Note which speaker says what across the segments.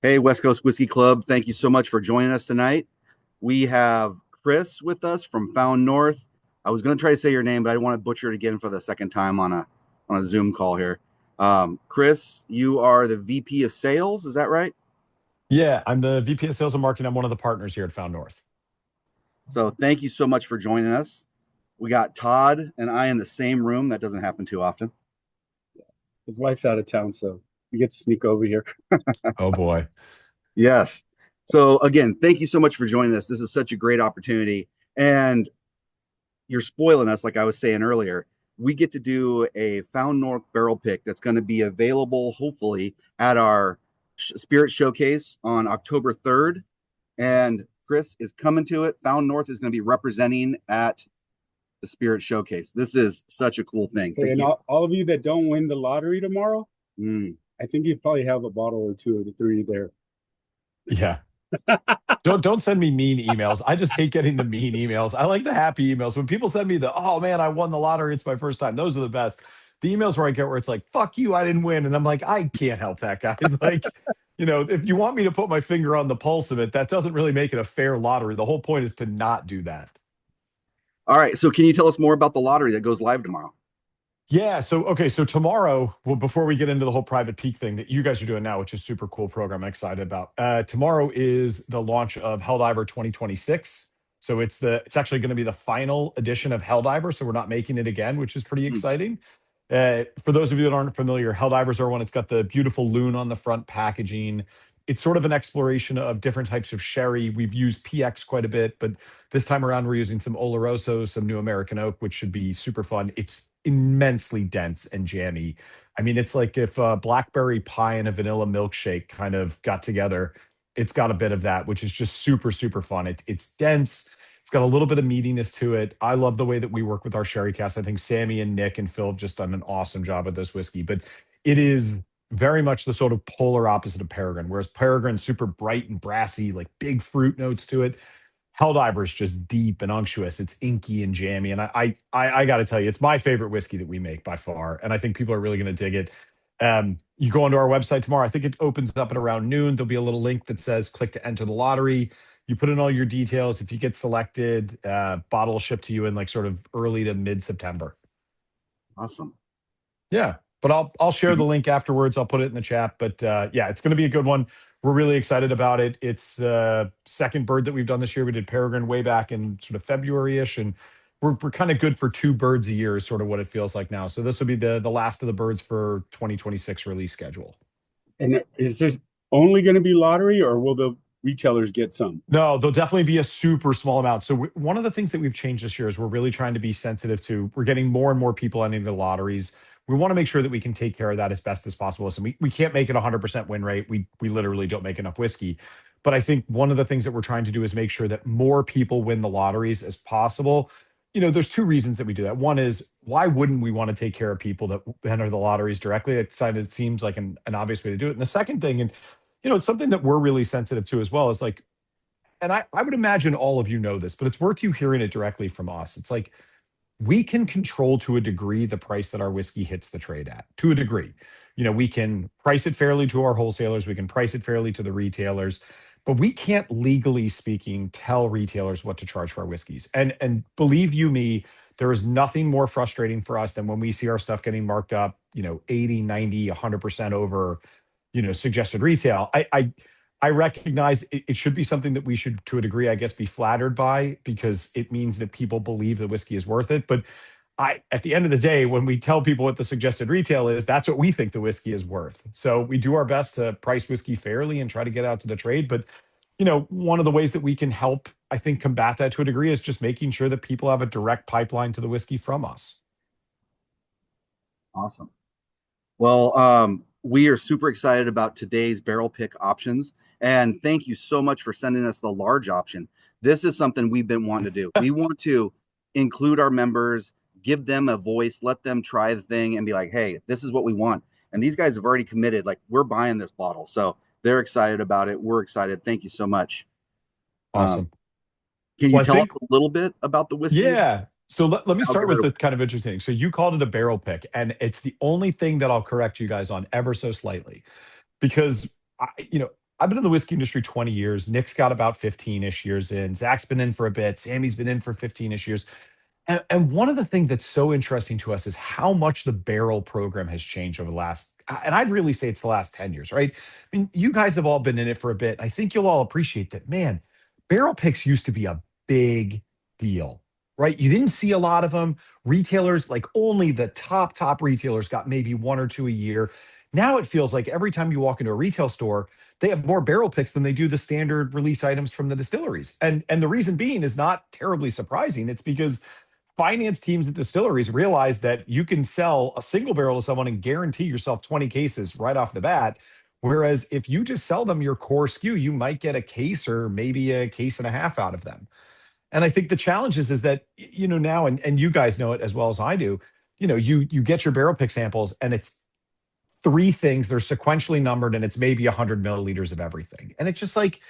Speaker 1: Hey, West Coast Whiskey Club. Thank you so much for joining us tonight. We have Chris with us from Found North. I was going to try to say your name, but I don't want to butcher it again for the second time on a Zoom call here. Chris, you are the VP of Sales. Is that right?
Speaker 2: Yeah, I'm the VP of Sales and Marketing. I'm one of the partners here at Found North.
Speaker 1: So thank you so much for joining us. We got Todd and I in the same room. That doesn't happen too often.
Speaker 3: His wife's out of town, so you get to sneak over here.
Speaker 2: Oh boy.
Speaker 1: Yes. So again, thank you so much for joining us. This is such a great opportunity. And you're spoiling us, like I was saying earlier. We get to do a Found North barrel pick that's going to be available, hopefully, at our Spirit Showcase on October 3rd. And Chris is coming to it. Found North is going to be representing at the Spirit Showcase. This is such a cool thing.
Speaker 3: Hey, and all of you that don't win the lottery tomorrow, I think you probably have a bottle or two of the three there.
Speaker 2: Yeah. Don't send me mean emails. I just hate getting the mean emails. I like the happy emails. When people send me oh man, I won the lottery, it's my first time. Those are the best. The emails where I get where it's like, fuck you, I didn't win. And I'm like, I can't help that, guys. Like, if you want me to put my finger on the pulse of it, that doesn't really make it a fair lottery. The whole point is to not do that.
Speaker 1: All right. So can you tell us more about the lottery that goes live tomorrow?
Speaker 2: Yeah. So tomorrow, well, before we get into the whole private peak thing that you guys are doing now, which is super cool program I'm excited about. Tomorrow is the launch of Helldiver 2026. So it's actually going to be the final edition of Helldiver. So we're not making it again, which is pretty exciting. For those of you that aren't familiar, Helldivers are one. It's got the beautiful loon on the front packaging. It's sort of an exploration of different types of sherry. We've used PX quite a bit, but this time around we're using some Oloroso, some New American Oak, which should be super fun. It's immensely dense and jammy. I mean, it's like if a blackberry pie and a vanilla milkshake kind of got together. It's got a bit of that, which is just super, super fun. It's dense. It's got a little bit of meatiness to it. I love the way that we work with our sherry cast. I think Sammy and Nick and Phil have just done an awesome job with this whiskey, but it is very much the sort of polar opposite of Peregrine, whereas Peregrine's super bright and brassy, like big fruit notes to it. Helldiver's just deep and unctuous. It's inky and jammy. And I got to tell you, it's my favorite whiskey that we make by far. And I think people are really going to dig it. You go onto our website tomorrow. I think it opens up at around noon. There'll be a little link that says click to enter the lottery. You put in all your details. If you get selected, bottle will ship to you in like sort of early to mid-September.
Speaker 1: Awesome.
Speaker 2: Yeah. But I'll share the link afterwards. I'll put it in the chat. But yeah, it's going to be a good one. We're really excited about it. It's second bird that we've done this year. We did Peregrine way back in sort of February-ish, and we're kind of good for two birds a year is sort of what it feels like now. So this will be the last of the birds for 2026 release schedule.
Speaker 3: And is this only going to be lottery, or will the retailers get some?
Speaker 2: No, there'll definitely be a super small amount. So one of the things that we've changed this year is we're really trying to be sensitive to, we're getting more and more people entering the lotteries. We want to make sure that we can take care of that as best as possible. So we can't make it 100% win rate. We literally don't make enough whiskey. But I think one of the things that we're trying to do is make sure that more people win the lotteries as possible. There's two reasons that we do that. One is, why wouldn't we want to take care of people that enter the lotteries directly? It seems like an obvious way to do it. And the second thing, and it's something that we're really sensitive to as well, is like, and I would imagine all of you know this, but it's worth you hearing it directly from us. It's like, we can control to a degree the price that our whiskey hits the trade at, to a degree. We can price it fairly to our wholesalers, we can price it fairly to the retailers, but we can't, legally speaking, tell retailers what to charge for our whiskeys. And believe you me, there is nothing more frustrating for us than when we see our stuff getting marked up, 80, 90, 100% over, suggested retail. I recognize it should be something that we should, to a degree, I guess, be flattered by, because it means that people believe the whiskey is worth it. But at the end of the day, when we tell people what the suggested retail is, that's what we think the whiskey is worth. So we do our best to price whiskey fairly and try to get out to the trade. But, one of the ways that we can help, I think, combat that to a degree is just making sure that people have a direct pipeline to the whiskey from us.
Speaker 1: Awesome. Well, we are super excited about today's barrel pick options. And thank you so much for sending us the large option. This is something we've been wanting to do. We want to include our members, give them a voice, let them try the thing and be like, hey, this is what we want. And these guys have already committed, like, we're buying this bottle. So they're excited about it. We're excited. Thank you so much.
Speaker 2: Awesome.
Speaker 1: Can you tell us a little bit about the whiskeys?
Speaker 2: Yeah. So let me start with the kind of interesting thing. So you called it a barrel pick, and it's the only thing that I'll correct you guys on ever so slightly, because I've been in the whiskey industry 20 years. Nick's got about 15-ish years in. Zach's been in for a bit. Sammy's been in for 15-ish years. And one of the things that's so interesting to us is how much the barrel program has changed over the last, and I'd really say it's the last 10 years, right? I mean, you guys have all been in it for a bit. I think you'll all appreciate that, man, barrel picks used to be a big deal, right? You didn't see a lot of them. Retailers, like only the top retailers got maybe one or two a year. Now it feels like every time you walk into a retail store, they have more barrel picks than they do the standard release items from the distilleries. And the reason being is not terribly surprising. It's because finance teams at distilleries realize that you can sell a single barrel to someone and guarantee yourself 20 cases right off the bat. Whereas if you just sell them your core SKU, you might get a case or maybe a case and a half out of them. And I think the challenge is that, now, and you guys know it as well as I do, you get your barrel pick samples and it's three things, they're sequentially numbered, and it's maybe 100 milliliters of everything. And it's just like,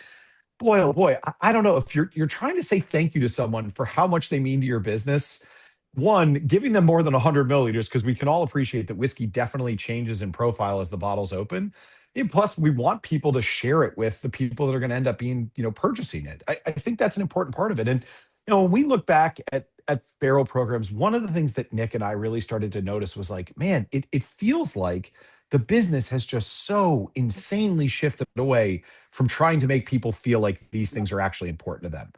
Speaker 2: boy, oh boy, I don't know if you're trying to say thank you to someone for how much they mean to your business. One, giving them more than 100 milliliters, because we can all appreciate that whiskey definitely changes in profile as the bottles open. And plus, we want people to share it with the people that are going to end up being, purchasing it. I think that's an important part of it. And when we look back at barrel programs, one of the things that Nick and I really started to notice was like, man, it feels like the business has just so insanely shifted away from trying to make people feel like these things are actually important to them.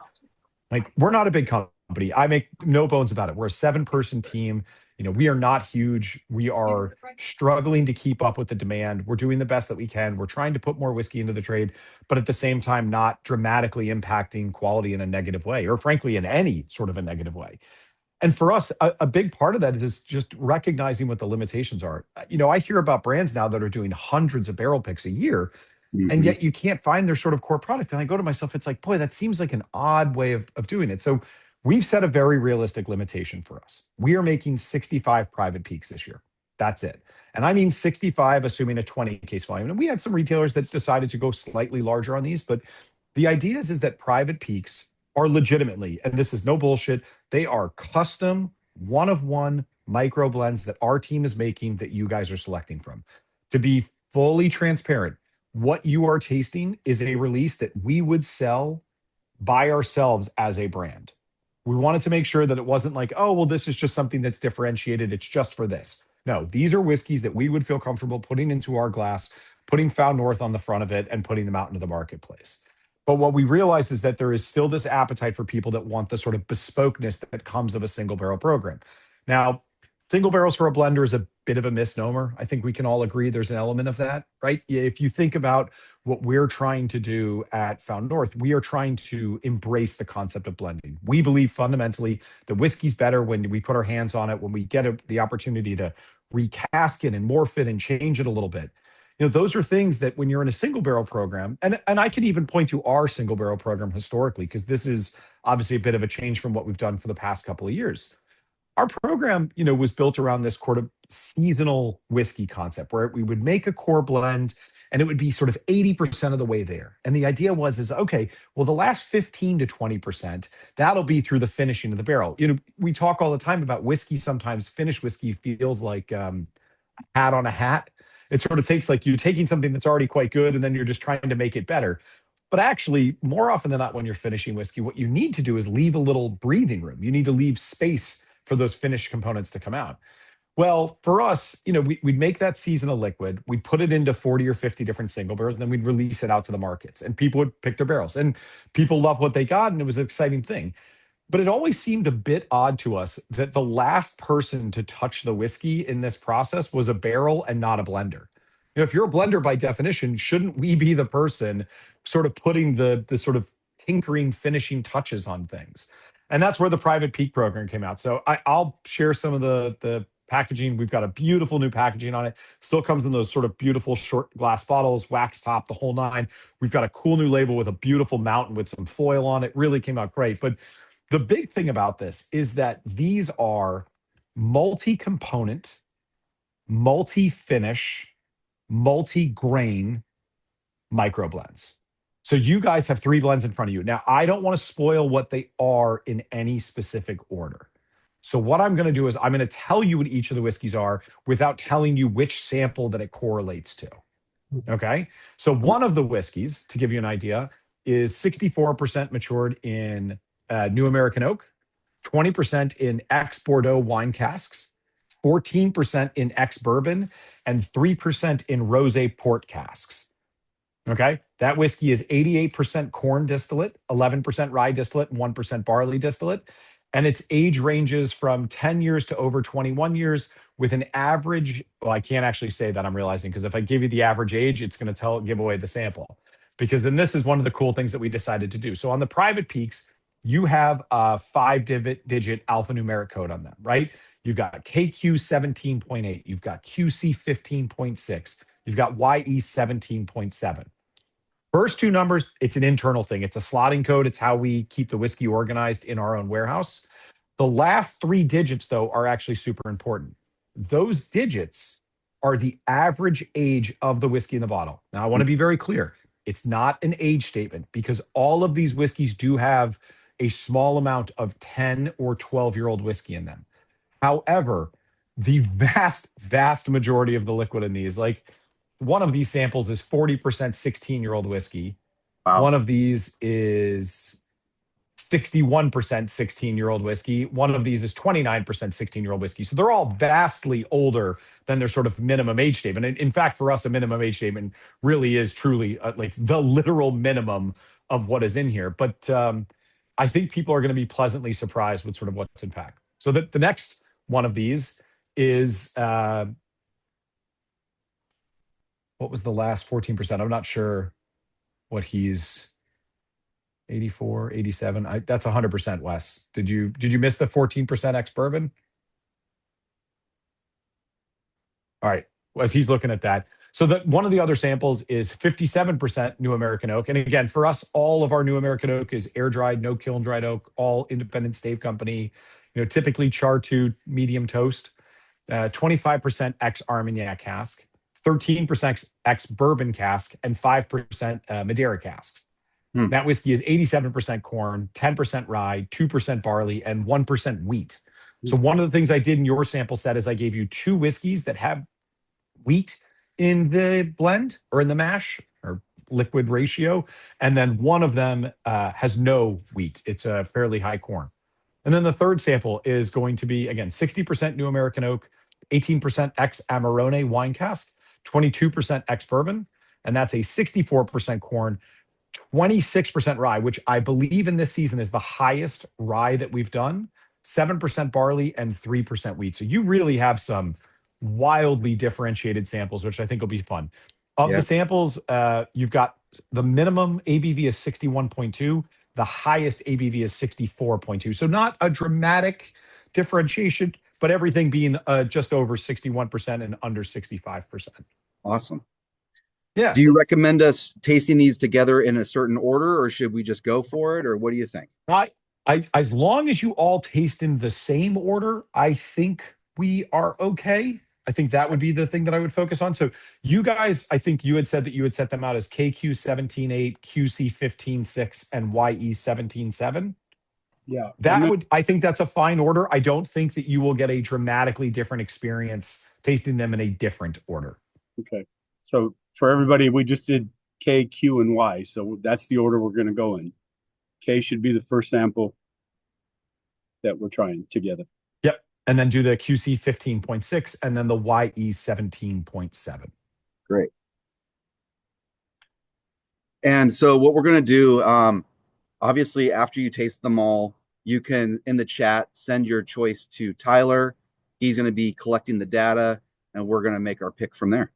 Speaker 2: Like, we're not a big company. I make no bones about it. We're a 7-person team. We are not huge. We are struggling to keep up with the demand. We're doing the best that we can. We're trying to put more whiskey into the trade, but at the same time, not dramatically impacting quality in a negative way, or frankly, in any sort of a negative way. And for us, a big part of that is just recognizing what the limitations are. I hear about brands now that are doing hundreds of barrel picks a year, and
Speaker 1: Mhm.
Speaker 2: yet you can't find their sort of core product. And I go to myself, it's like, boy, that seems like an odd way of doing it. So we've set a very realistic limitation for us. We are making 65 private peaks this year. That's it. And I mean 65, assuming a 20 case volume. And we had some retailers that decided to go slightly larger on these, but the idea is that private peaks are legitimately, and this is no bullshit, they are custom, one of one micro blends that our team is making that you guys are selecting from. To be fully transparent, what you are tasting is a release that we would sell by ourselves as a brand. We wanted to make sure that it wasn't like, oh, well, this is just something that's differentiated. It's just for this. No, these are whiskeys that we would feel comfortable putting into our glass, putting Found North on the front of it, and putting them out into the marketplace. But what we realize is that there is still this appetite for people that want the sort of bespokeness that comes of a single barrel program. Now, single barrels for a blender is a bit of a misnomer. I think we can all agree there's an element of that, right? If you think about what we're trying to do at Found North, we are trying to embrace the concept of blending. We believe fundamentally that whiskey's better when we put our hands on it, when we get the opportunity to recast it and morph it and change it a little bit. Those are things that when you're in a single barrel program, and I could even point to our single barrel program historically, because this is obviously a bit of a change from what we've done for the past couple of years. Our program, was built around this sort of seasonal whiskey concept where we would make a core blend and it would be sort of 80% of the way there. And the idea is okay, well, the last 15 to 20%, that'll be through the finishing of the barrel. We talk all the time about whiskey. Sometimes finished whiskey feels like hat on a hat. It sort of takes like you're taking something that's already quite good and then you're just trying to make it better. But actually, more often than not, when you're finishing whiskey, what you need to do is leave a little breathing room. You need to leave space for those finished components to come out. Well, for us, we'd make that seasonal liquid, we'd put it into 40 or 50 different single barrels, and then we'd release it out to the markets. And people would pick their barrels. And people loved what they got, and it was an exciting thing. But it always seemed a bit odd to us that the last person to touch the whiskey in this process was a barrel and not a blender. If you're a blender by definition, shouldn't we be the person sort of putting the sort of tinkering, finishing touches on things? And that's where the private peak program came out. So I'll share some of the packaging. We've got a beautiful new packaging on it. Still comes in those sort of beautiful short glass bottles, wax top, the whole nine. We've got a cool new label with a beautiful mountain with some foil on it. Really came out great. But the big thing about this is that these are multi-component, multi-finish, multi-grain microblends. So you guys have 3 blends in front of you. Now, I don't want to spoil what they are in any specific order. So what I'm going to do is I'm going to tell you what each of the whiskeys are without telling you which sample that it correlates to. Okay. So one of the whiskeys, to give you an idea, is 64% matured in New American Oak, 20% in ex Bordeaux wine casks, 14% in ex bourbon, and 3% in rosé port casks. Okay. That whiskey is 88% corn distillate, 11% rye distillate, and 1% barley distillate. And its age ranges from 10 years to over 21 years with an average. Well, I can't actually say that, I'm realizing, because if I give you the average age, it's going to give away the sample. Because then this is one of the cool things that we decided to do. So on the private peaks, you have a 5-digit alphanumeric code on them, right? You've got KQ 17.8, you've got QC 15.6, you've got YE 17.7. First two numbers, it's an internal thing. It's a slotting code. It's how we keep the whiskey organized in our own warehouse. The last 3 digits, though, are actually super important. Those digits are the average age of the whiskey in the bottle. Now, I want to be very clear. It's not an age statement because all of these whiskeys do have a small amount of 10 or 12-year-old whiskey in them. However, the vast majority of the liquid in these, like one of these samples is 40% 16-year-old whiskey.
Speaker 1: Wow.
Speaker 2: One of these is 61% 16-year-old whiskey. One of these is 29% 16-year-old whiskey. So they're all vastly older than their sort of minimum age statement. And in fact, for us, a minimum age statement really is truly like the literal minimum of what is in here. But I think people are going to be pleasantly surprised with sort of what's in fact. So the next one of these is what was the last 14%? I'm not sure what he's 84, 87. That's 100% Wes. Did you miss the 14% ex bourbon? All right. As he's looking at that. So one of the other samples is 57% New American Oak. And again, for us, all of our New American Oak is air dried, no kiln dried oak, all independent stave company, typically char to medium toast, 25% ex Armagnac cask, 13% ex bourbon cask, and 5% Madeira casks. That whiskey is 87% corn, 10% rye, 2% barley, and 1% wheat. So one of the things I did in your sample set is I gave you 2 whiskeys that have wheat in the blend or in the mash or liquid ratio. And then one of them has no wheat. It's a fairly high corn. And then the third sample is going to be, again, 60% New American Oak, 18% ex Amarone wine cask, 22% ex bourbon. And that's a 64% corn, 26% rye, which I believe in this season is the highest rye that we've done, 7% barley, and 3% wheat. So you really have some wildly differentiated samples, which I think will be fun. Of the samples, you've got the minimum ABV is 61.2. The highest ABV is 64.2. So not a dramatic differentiation, but everything being just over 61% and under 65%.
Speaker 1: Awesome.
Speaker 2: Yeah.
Speaker 1: Do you recommend us tasting these together in a certain order, or should we just go for it, or what do you think?
Speaker 2: As long as you all taste in the same order, I think we are okay. I think that would be the thing that I would focus on. So you guys, I think you had said that you would set them out as KQ 17.8, QC 15.6, and YE 17.7.
Speaker 3: Yeah.
Speaker 2: I think that's a fine order. I don't think that you will get a dramatically different experience tasting them in a different order.
Speaker 3: Okay. So for everybody, we just did K, Q, and Y. So that's the order we're going to go in. K should be the first sample that we're trying together.
Speaker 2: Yep. And then do the QC 15.6 and then the YE 17.7.
Speaker 1: Great. And so what we're going to do, obviously, after you taste them all, you can, in the chat, send your choice to Tyler. He's going to be collecting the data, and we're going to make our pick from there.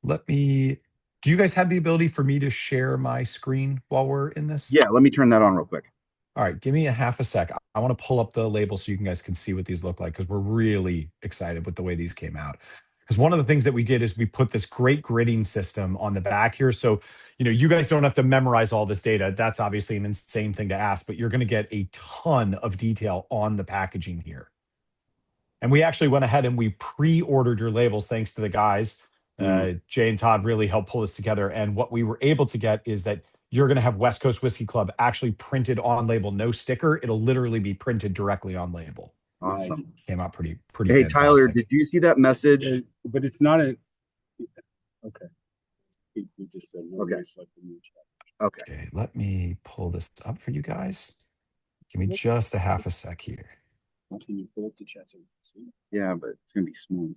Speaker 2: Do you guys have the ability for me to share my screen while we're in this?
Speaker 1: Yeah, let me turn that on real quick.
Speaker 2: All right, give me a half a sec. I want to pull up the label so you guys can see what these look like because we're really excited with the way these came out. Because one of the things that we did is we put this great gridding system on the back here. So, you guys don't have to memorize all this data. That's obviously an insane thing to ask, but you're going to get a ton of detail on the packaging here. And we actually went ahead and we pre-ordered your labels thanks to the guys. Jay and Todd really helped pull this together. And what we were able to get is that you're going to have West Coast Whiskey Club actually printed on label, no sticker. It'll literally be printed directly on label.
Speaker 1: Awesome.
Speaker 2: Came out pretty
Speaker 1: Hey, Tyler,
Speaker 2: fantastic.
Speaker 1: did you see that message?
Speaker 3: But it's not a. Okay. He just said no.
Speaker 1: Okay. Okay.
Speaker 2: Okay, let me pull this up for you guys. Give me just a half a sec here.
Speaker 3: Can you pull up the chat?
Speaker 1: Yeah, but it's gonna be small.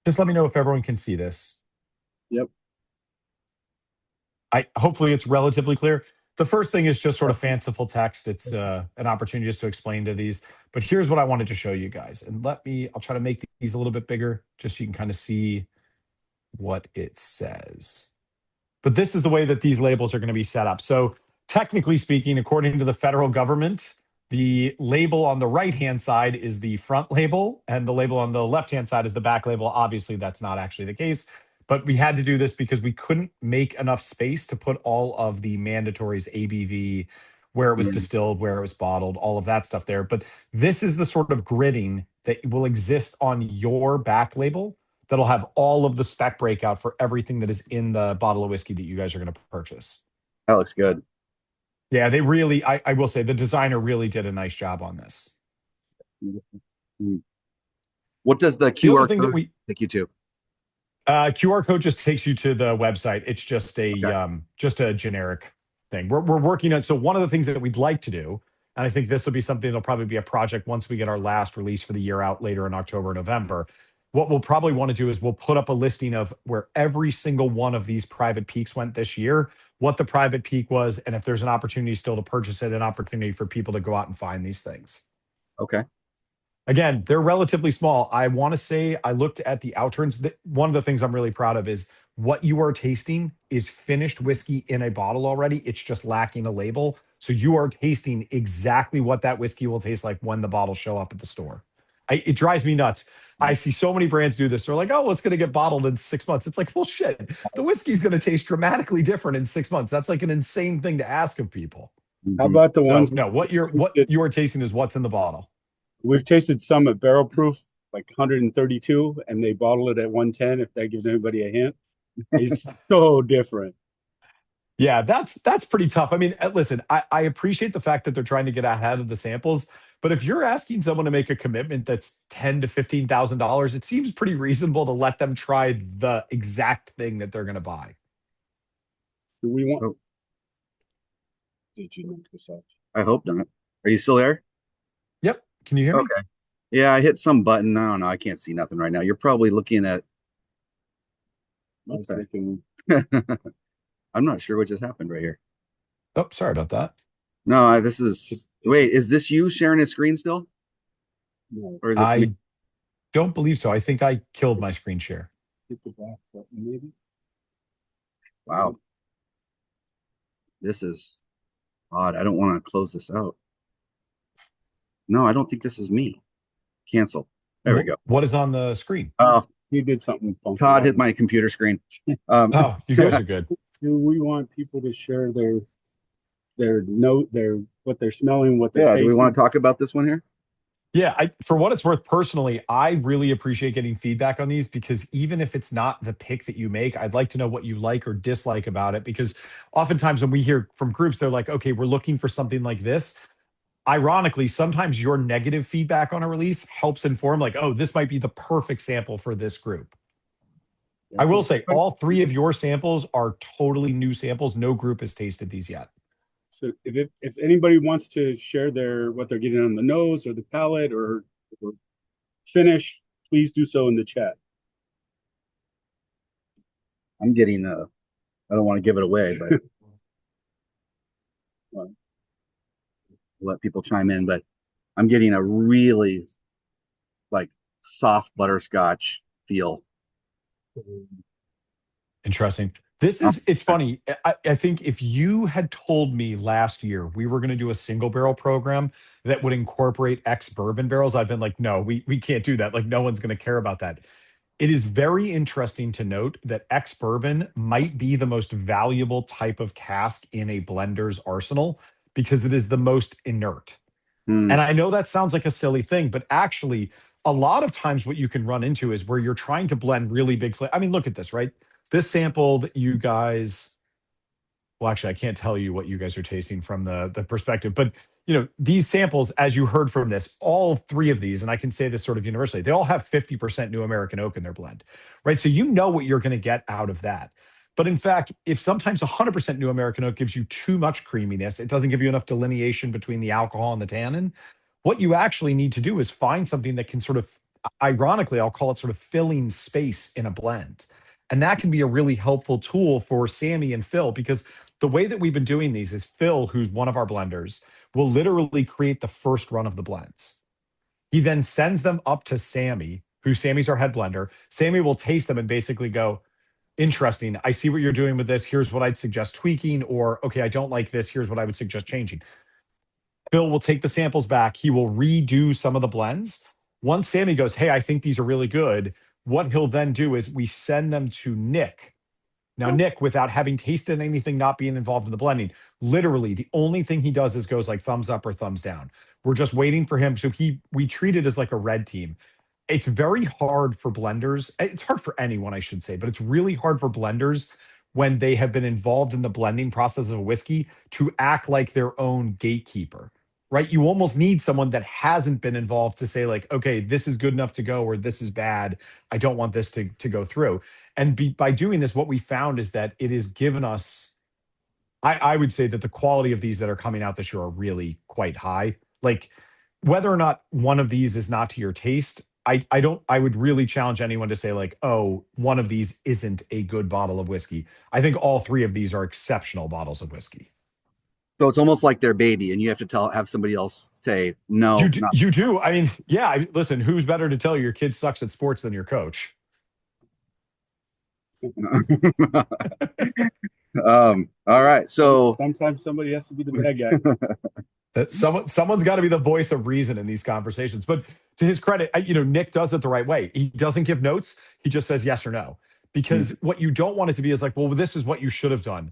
Speaker 2: Just let me know if everyone can see this.
Speaker 3: Yep.
Speaker 2: Hopefully it's relatively clear. The first thing is just sort of fanciful text. It's an opportunity just to explain to these. But here's what I wanted to show you guys. And I'll try to make these a little bit bigger just so you can kind of see what it says. But this is the way that these labels are going to be set up. So technically speaking, according to the federal government, the label on the right-hand side is the front label, and the label on the left-hand side is the back label. Obviously, that's not actually the case. But we had to do this because we couldn't make enough space to put all of the mandatories, ABV, where it was distilled, where it was bottled, all of that stuff there. But this is the sort of gridding that will exist on your back label that'll have all of the spec breakout for everything that is in the bottle of whiskey that you guys are going to purchase.
Speaker 1: That looks good.
Speaker 2: Yeah, they really, I will say, the designer really did a nice job on this.
Speaker 1: What does the QR code take you to?
Speaker 2: QR code just takes you to the website. It's just a generic thing. We're working on. So one of the things that we'd like to do, and I think this will be something that'll probably be a project once we get our last release for the year out later in October, November. What we'll probably want to do is we'll put up a listing of where every single one of these private peaks went this year, what the private peak was, and if there's an opportunity still to purchase it, an opportunity for people to go out and find these things.
Speaker 1: Okay.
Speaker 2: Again, they're relatively small. I want to say I looked at the outturns. One of the things I'm really proud of is what you are tasting is finished whiskey in a bottle already. It's just lacking a label. So you are tasting exactly what that whiskey will taste like when the bottles show up at the store. It drives me nuts. I see so many brands do this. They're like, oh, well, it's going to get bottled in 6 months. It's like, well, shit, the whiskey's going to taste dramatically different in 6 months. That's like an insane thing to ask of people.
Speaker 3: How about the ones?
Speaker 2: No, what you're tasting is what's in the bottle.
Speaker 3: We've tasted some at barrel proof, like 132, and they bottle it at 110. If that gives anybody a hint, it's so different.
Speaker 2: Yeah, that's pretty tough. I mean, listen, I appreciate the fact that they're trying to get ahead of the samples, but if you're asking someone to make a commitment that's $10,000 to $15,000, it seems pretty reasonable to let them try the exact thing that they're going to buy.
Speaker 3: Do we want? Oh. Did you make this up?
Speaker 1: I hope not. Are you still there?
Speaker 2: Yep. Can you hear me?
Speaker 1: Okay. Yeah, I hit some button. I don't know. I can't see nothing right now. You're probably looking at. Okay. I'm not sure what just happened right here.
Speaker 2: Oh, sorry about that.
Speaker 1: No, this is. Wait, is this you sharing a screen still?
Speaker 3: No.
Speaker 1: Or is this me?
Speaker 2: Don't believe so. I think I killed my screen share.
Speaker 3: Hit the back button, maybe.
Speaker 1: Wow. This is odd. I don't want to close this out. No, I don't think this is me. Cancel. There we go.
Speaker 2: What is on the screen?
Speaker 1: Oh,
Speaker 3: he did something funky.
Speaker 1: Todd hit my computer screen.
Speaker 2: Oh, you guys are good.
Speaker 3: Do we want people to share their note, what they're smelling, what they're tasting?
Speaker 1: Do we want to talk about this one here?
Speaker 2: Yeah, for what it's worth, personally, I really appreciate getting feedback on these because even if it's not the pick that you make, I'd like to know what you like or dislike about it. Because oftentimes when we hear from groups, they're like, okay, we're looking for something like this. Ironically, sometimes your negative feedback on a release helps inform like, oh, this might be the perfect sample for this group. I will say all three of your samples are totally new samples. No group has tasted these yet.
Speaker 3: So if anybody wants to share what they're getting on the nose or the palate or finish, please do so in the chat.
Speaker 1: I'm getting I don't want to give it away, but let people chime in, but I'm getting a really like soft butterscotch feel.
Speaker 2: Interesting. It's funny. I think if you had told me last year we were going to do a single barrel program that would incorporate ex bourbon barrels, I've been like, no, we can't do that. Like, no one's going to care about that. It is very interesting to note that ex bourbon might be the most valuable type of cask in a blender's arsenal because it is the most inert. And I know that sounds like a silly thing, but actually, a lot of times what you can run into is where you're trying to blend really big flavor. I mean, look at this, right? This sample that you guys well, actually, I can't tell you what you guys are tasting from the perspective, but these samples, as you heard from this, all three of these, and I can say this sort of universally, they all have 50% New American oak in their blend, right? So you know what you're going to get out of that. But in fact, if sometimes 100% New American oak gives you too much creaminess, it doesn't give you enough delineation between the alcohol and the tannin. What you actually need to do is find something that can sort of, ironically, I'll call it sort of filling space in a blend. And that can be a really helpful tool for Sammy and Phil, because the way that we've been doing these is Phil, who's one of our blenders, will literally create the first run of the blends. He then sends them up to Sammy, who Sammy's our head blender. Sammy will taste them and basically go, interesting. I see what you're doing with this. Here's what I'd suggest tweaking, or okay, I don't like this. Here's what I would suggest changing. Phil will take the samples back. He will redo some of the blends. Once Sammy goes, hey, I think these are really good, what he'll then do is we send them to Nick. Now, Nick, without having tasted anything, not being involved in the blending, literally the only thing he does is goes like thumbs up or thumbs down. We're just waiting for him. So we treat it as like a red team. It's very hard for blenders. It's hard for anyone, I should say, but it's really hard for blenders when they have been involved in the blending process of a whiskey to act like their own gatekeeper, right? You almost need someone that hasn't been involved to say like, okay, this is good enough to go, or this is bad. I don't want this to go through. And by doing this, what we found is that it has given us, I would say that the quality of these that are coming out this year are really quite high. Like whether or not one of these is not to your taste, I would really challenge anyone to say like, oh, one of these isn't a good bottle of whiskey. I think all three of these are exceptional bottles of whiskey.
Speaker 1: So it's almost like their baby, and you have to have somebody else say
Speaker 2: You
Speaker 1: no.
Speaker 2: do, you do. I mean, yeah. Listen, who's better to tell you your kid sucks at sports than your coach?
Speaker 1: All right. So
Speaker 3: sometimes somebody has to be the bad guy.
Speaker 2: Someone's got to be the voice of reason in these conversations. But to his credit, Nick does it the right way. He doesn't give notes. He just says yes or no. Because what you don't want it to be is like, well, this is what you should have done.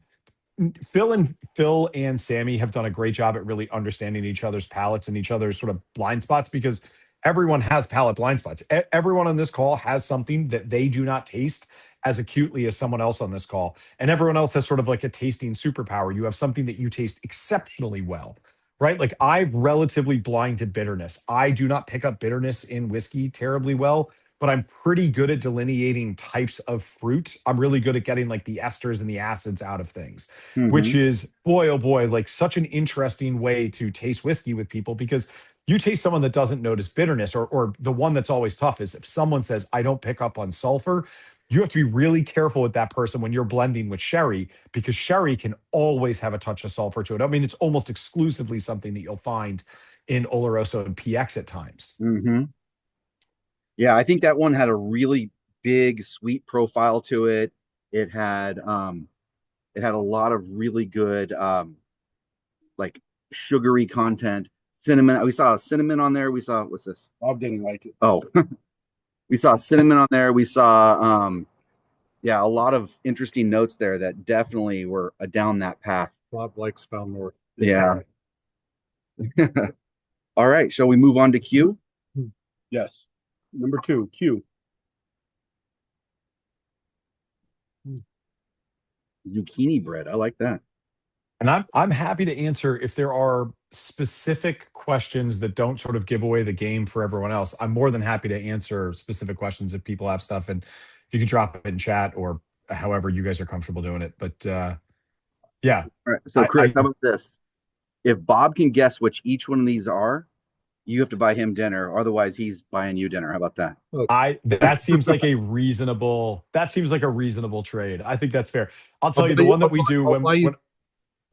Speaker 2: Phil and Sammy have done a great job at really understanding each other's palates and each other's sort of blind spots, because everyone has palate blind spots. Everyone on this call has something that they do not taste as acutely as someone else on this call. And everyone else has sort of like a tasting superpower. You have something that you taste exceptionally well, right? Like I'm relatively blind to bitterness. I do not pick up bitterness in whiskey terribly well, but I'm pretty good at delineating types of fruit. I'm really good at getting like the esters and the acids out of things, which is, boy, oh boy, like such an interesting way to taste whiskey with people, because you taste someone that doesn't notice bitterness, or the one that's always tough is if someone says, I don't pick up on sulfur, you have to be really careful with that person when you're blending with sherry, because sherry can always have a touch of sulfur to it. I mean, it's almost exclusively something that you'll find in Oloroso and PX at times.
Speaker 1: Yeah, I think that one had a really big sweet profile to it. It had a lot of really good like sugary content. Cinnamon. We saw cinnamon on there. We saw, what's this?
Speaker 3: Bob didn't like it.
Speaker 1: Oh, we saw cinnamon on there. We saw yeah, a lot of interesting notes there that definitely were down that path.
Speaker 4: Bob likes Found North.
Speaker 1: Yeah. All right. Shall we move on to Q?
Speaker 3: Yes. Number 2, Q.
Speaker 1: Zucchini bread. I like that.
Speaker 2: And I'm happy to answer if there are specific questions that don't sort of give away the game for everyone else. I'm more than happy to answer specific questions if people have stuff, and you can drop it in chat or however you guys are comfortable doing it. But yeah.
Speaker 1: All right. So Chris, how about this? If Bob can guess which each one of these are, you have to buy him dinner. Otherwise, he's buying you dinner. How about that?
Speaker 2: That seems like a reasonable trade. I think that's fair. I'll tell you the one that we do when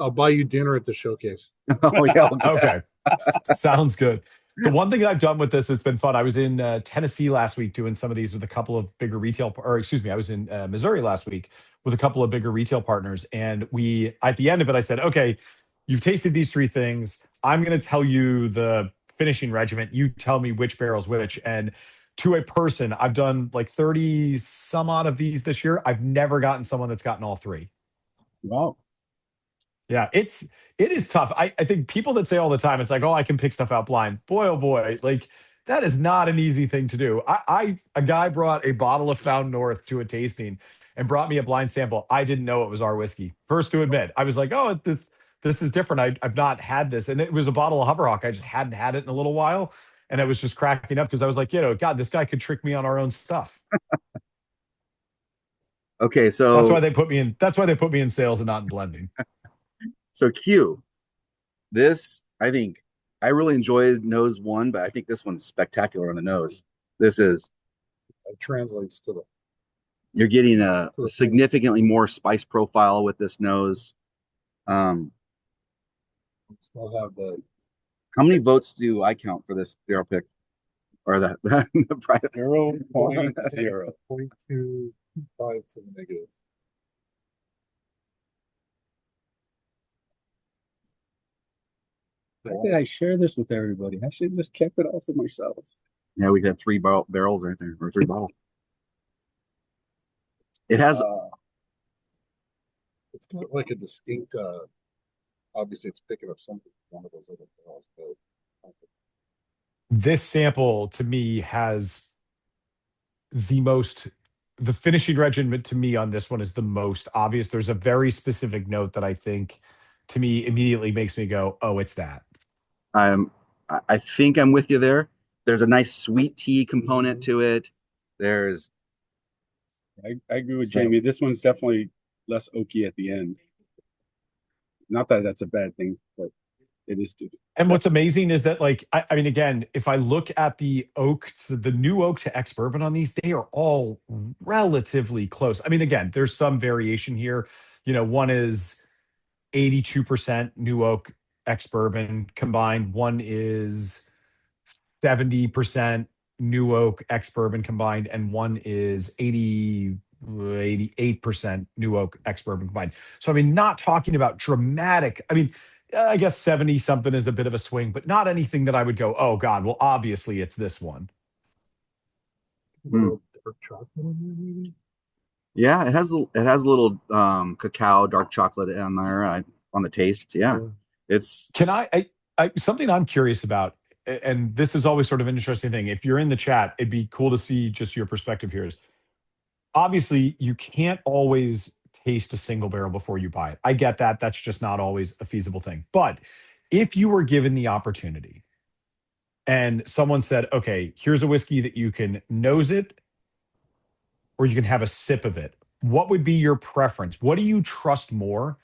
Speaker 4: I'll buy you dinner at the showcase.
Speaker 1: Oh yeah.
Speaker 2: Okay. Sounds good. The one thing I've done with this, it's been fun. I was in Tennessee last week doing some of these with a couple of bigger retail, or excuse me, I was in Missouri last week with a couple of bigger retail partners. And we, at the end of it, I said, okay, you've tasted these 3 things. I'm going to tell you the finishing regiment. You tell me which barrel's which. And to a person, I've done like 30 some odd of these this year. I've never gotten someone that's gotten all 3.
Speaker 3: Wow.
Speaker 2: Yeah, it is tough. I think people that say all the time, it's like, oh, I can pick stuff out blind. Boy, oh boy, like that is not an easy thing to do. A guy brought a bottle of Found North to a tasting, and brought me a blind sample. I didn't know it was our whiskey. First to admit, I was like, oh, this is different. I've not had this. And it was a bottle of Hubberhawk. I just hadn't had it in a little while. And I was just cracking up because I was like, God, this guy could trick me on our own stuff.
Speaker 1: Okay,
Speaker 2: That's
Speaker 1: so
Speaker 2: why they put me in. That's why they put me in sales and not in blending.
Speaker 1: Q, this I think I really enjoyed nose one, but I think this one's spectacular on the nose. This is
Speaker 4: It translates to the
Speaker 1: you're getting a significantly more spice profile with this nose.
Speaker 4: still have the
Speaker 1: How many votes do I count for this barrel pick? Or the price?
Speaker 3: 0.0.
Speaker 4: 0.25 to the negative.
Speaker 3: Why did I share this with everybody? I should have just kept it all for myself.
Speaker 1: Yeah, we got three barrels right there, or three bottles. It has
Speaker 4: It's got like a distinct. Obviously, it's picking up something from one of those other barrels, but
Speaker 2: This sample to me has the finishing regimen to me on this one is the most obvious. There's a very specific note that I think to me immediately makes me go, oh, it's that.
Speaker 1: I think I'm with you there. There's a nice sweet tea component to it. There's
Speaker 3: I agree with Jamie. This one's definitely less oaky at the end. Not that that's a bad thing, but it is too.
Speaker 2: And what's amazing is that, like, I mean, again, if I look at the oak, the new oak to ex bourbon on these, they are all relatively close. I mean, again, there's some variation here. One is 82% new oak ex bourbon combined. One is 70% new oak ex bourbon combined, and one is 88% new oak ex bourbon combined. So, I mean, not talking about dramatic. I mean, I guess 70 something is a bit of a swing, but not anything that I would go, oh God, well, obviously it's this one.
Speaker 4: dark chocolate in there, maybe.
Speaker 1: Yeah, it has a little cacao dark chocolate on there on the taste. Yeah, it's
Speaker 2: Can I something I'm curious about, and this is always sort of an interesting thing. If you're in the chat, it'd be cool to see just your perspective here. Is obviously you can't always taste a single barrel before you buy it. I get that. That's just not always a feasible thing. But if you were given the opportunity and someone said, okay, here's a whiskey that you can nose it or you can have a sip of it, what would be your preference? What do you trust more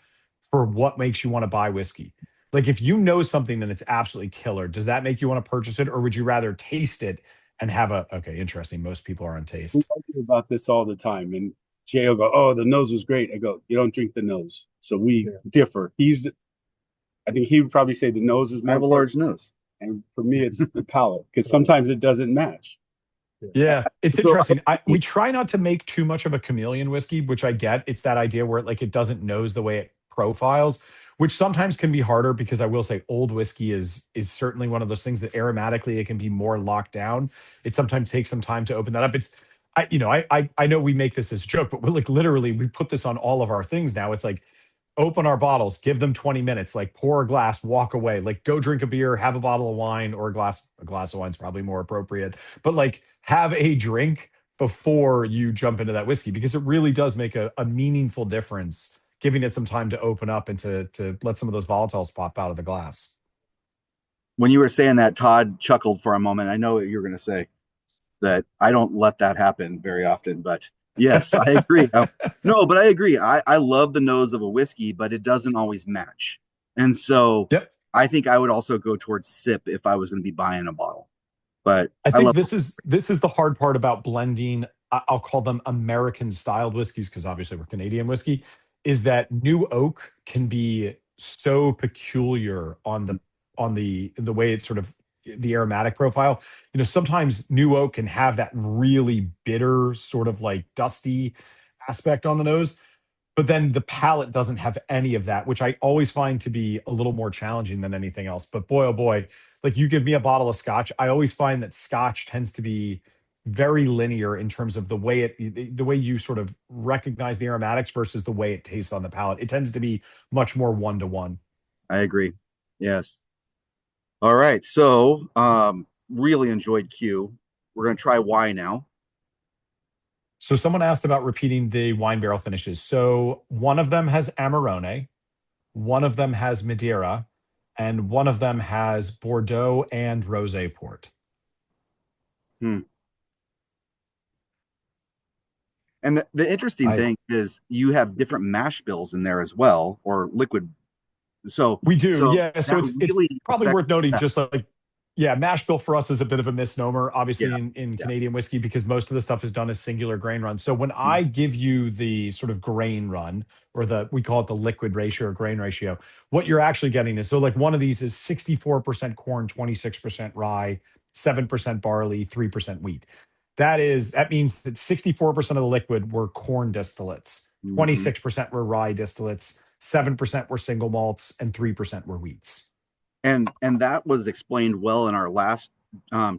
Speaker 2: for what makes you want to buy whiskey? Like if you know something and it's absolutely killer, does that make you want to purchase it? Or would you rather taste it and have okay, interesting. Most people are on
Speaker 3: We
Speaker 2: taste.
Speaker 3: argue about this all the time, and Jay will go, "Oh, the nose was great." I go, "You don't drink the nose," so we differ. I think he would probably say the nose is
Speaker 1: I
Speaker 3: more
Speaker 1: have a large nose.
Speaker 3: and for me, it's the palate because sometimes it doesn't match.
Speaker 2: Yeah, it's interesting. We try not to make too much of a chameleon whiskey, which I get. It's that idea where it doesn't nose the way it profiles, which sometimes can be harder because I will say old whiskey is certainly one of those things that aromatically it can be more locked down. It sometimes takes some time to open that up. I know we make this as a joke, but we're literally we put this on all of our things now. It's like open our bottles, give them 20 minutes, pour a glass, walk away, go drink a beer, have a bottle of wine or a glass of wine's probably more appropriate, but have a drink before you jump into that whiskey because it really does make a meaningful difference, giving it some time to open up and to let some of those volatiles pop out of the glass.
Speaker 1: When you were saying that, Todd chuckled for a moment. I know what you're going to say, that I don't let that happen very often, but yes, I agree. No, but I agree. I love the nose of a whiskey, but it doesn't always match. And so
Speaker 2: Yep.
Speaker 1: I think I would also go towards sip if I was going to be buying a bottle. But
Speaker 2: I think this is the hard part about blending. I'll call them American styled whiskeys because obviously we're Canadian whiskey. Is that new oak can be so peculiar on the way it's sort of the aromatic profile. Sometimes new oak can have that really bitter sort of dusty aspect on the nose. But then the palate doesn't have any of that, which I always find to be a little more challenging than anything else. But boy, oh boy, you give me a bottle of scotch, I always find that scotch tends to be very linear in terms of the way you sort of recognize the aromatics versus the way it tastes on the palate. It tends to be much more one-to-one.
Speaker 1: I agree. Yes. All right. So really enjoyed Q. We're going to try Y now.
Speaker 2: So someone asked about repeating the wine barrel finishes. So one of them has Amarone, one of them has Madeira, and one of them has Bordeaux and Rosé Port.
Speaker 1: Hmm. And the interesting
Speaker 2: I
Speaker 1: thing is you have different mash bills in there as well, or liquid. So
Speaker 2: We do,
Speaker 1: so
Speaker 2: yeah. So
Speaker 1: that
Speaker 2: it's
Speaker 1: really
Speaker 2: probably
Speaker 1: affects
Speaker 2: worth noting,
Speaker 1: that.
Speaker 2: just like, yeah, mash bill for us is a bit of a misnomer,
Speaker 1: Yeah,
Speaker 2: obviously in
Speaker 1: yeah.
Speaker 2: Canadian whiskey, because most of the stuff is done as singular grain runs. So when
Speaker 1: Mhm.
Speaker 2: I give you the sort of grain run, or we call it the liquid ratio or grain ratio, what you're actually getting is, so like one of these is 64% corn, 26% rye, 7% barley, 3% wheat. That means that 64% of the liquid were corn distillates,
Speaker 1: Mhm.
Speaker 2: 26% were rye distillates, 7% were single malts, and 3% were wheats.
Speaker 1: And that was explained well in our last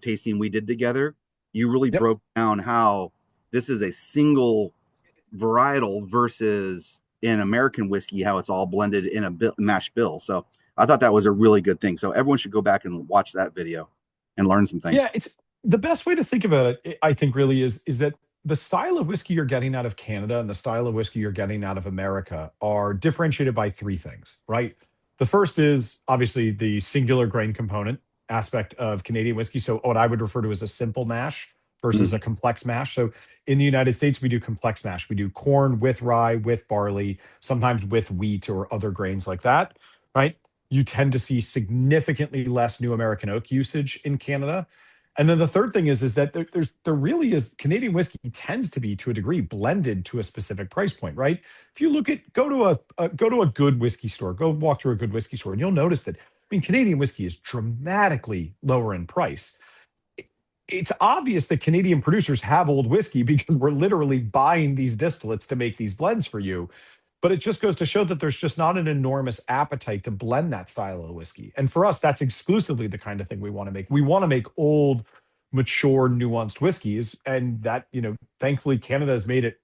Speaker 1: tasting we did together. You really
Speaker 2: Yep.
Speaker 1: broke down how this is a single varietal versus in American whiskey, how it's all blended in a mash bill. So I thought that was a really good thing. So everyone should go back and watch that video and learn some
Speaker 2: Yeah,
Speaker 1: things.
Speaker 2: it's the best way to think about it, I think, really is that the style of whiskey you're getting out of Canada and the style of whiskey you're getting out of America are differentiated by three things, right? The first is obviously the singular grain component aspect of Canadian whiskey. So what I would refer to as a simple mash versus a
Speaker 1: Mhm.
Speaker 2: complex mash. So in the United States, we do complex mash. We do corn with rye, with barley, sometimes with wheat or other grains like that, right? You tend to see significantly less new American oak usage in Canada. And then the third thing is that there really is, Canadian whiskey tends to be, to a degree, blended to a specific price point, right? If you look at, go to a good whiskey store, go walk through a good whiskey store, and you'll notice that, I mean, Canadian whiskey is dramatically lower in price. It's obvious that Canadian producers have old whiskey because we're literally buying these distillates to make these blends for you. But it just goes to show that there's just not an enormous appetite to blend that style of whiskey. And for us, that's exclusively the kind of thing we want to make. We want to make old, mature, nuanced whiskeys. And that, thankfully, Canada has made it